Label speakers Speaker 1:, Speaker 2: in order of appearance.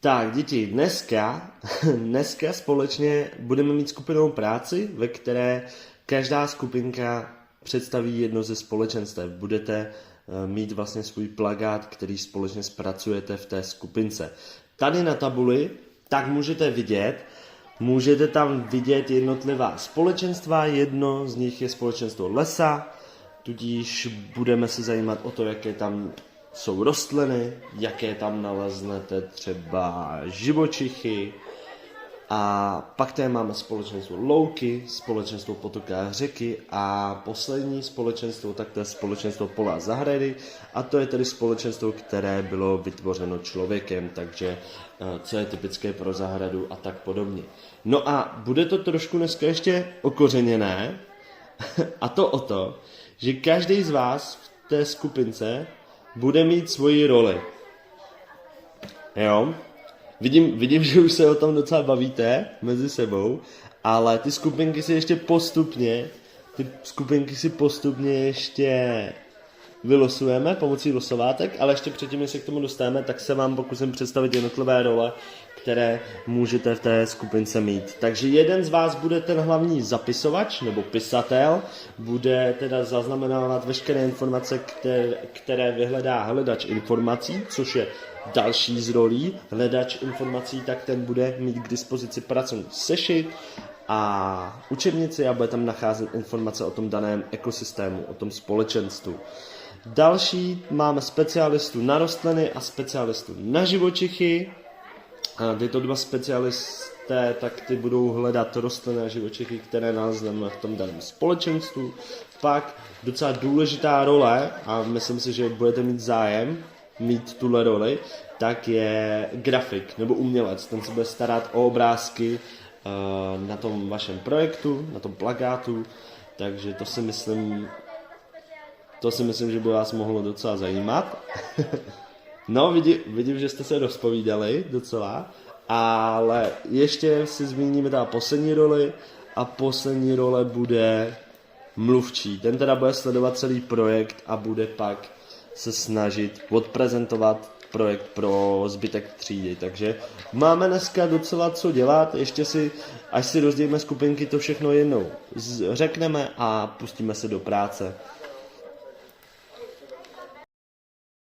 Speaker 1: Tak, děti, dneska společně budeme mít skupinovou práci, ve které každá skupinka představí jedno ze společenstev. Budete mít vlastně svůj plakát, který společně zpracujete v té skupince. Tady na tabuli tak můžete tam vidět jednotlivá společenstva, jedno z nich je společenstvo lesa, tudíž budeme se zajímat o to, jaké tam jsou rostliny, jaké tam naleznete třeba živočichy. A pak tady máme společenstvo louky, společenstvo potoka a řeky a poslední společenstvo, tak to je společenstvo pola a zahrady a to je tedy společenstvo, které bylo vytvořeno člověkem, takže co je typické pro zahradu a tak podobně. No a bude to trošku dneska ještě okořeněné a to o to, že každý z vás v té skupince bude mít svoji roli. Jo? Vidím, že už se o tom docela bavíte mezi sebou, ale ty skupinky si postupně ještě vylosujeme pomocí losovátek, ale ještě předtím, než se k tomu dostaneme, tak se vám pokusím představit jednotlivé role, které můžete v té skupince mít. Takže jeden z vás bude ten hlavní zapisovač nebo pisatel, bude teda zaznamenávat veškeré informace, které vyhledá hledač informací, což je další z rolí. Hledač informací, tak ten bude mít k dispozici pracovní sešit a učebnici a bude tam nacházet informace o tom daném ekosystému, o tom společenstvu. Další máme specialistu na rostliny a specialistu na živočichy. A tyto dva specialisté, tak ty budou hledat rostliny a živočichy, které nalezneme v tom daném společenstvu. Pak docela důležitá role, a myslím si, že budete mít zájem mít tuhle roli, tak je grafik nebo umělec. Ten se bude starat o obrázky na tom vašem projektu, na tom plakátu, takže to si myslím, že by vás mohlo docela zajímat. No, vidím, že jste se rozpovídali docela, ale ještě si zmíníme ta poslední roli a poslední role bude mluvčí. Ten teda bude sledovat celý projekt a bude pak se snažit odprezentovat projekt pro zbytek třídy. Takže máme dneska docela co dělat, až si rozdělíme skupinky, to všechno jednou řekneme a pustíme se do práce.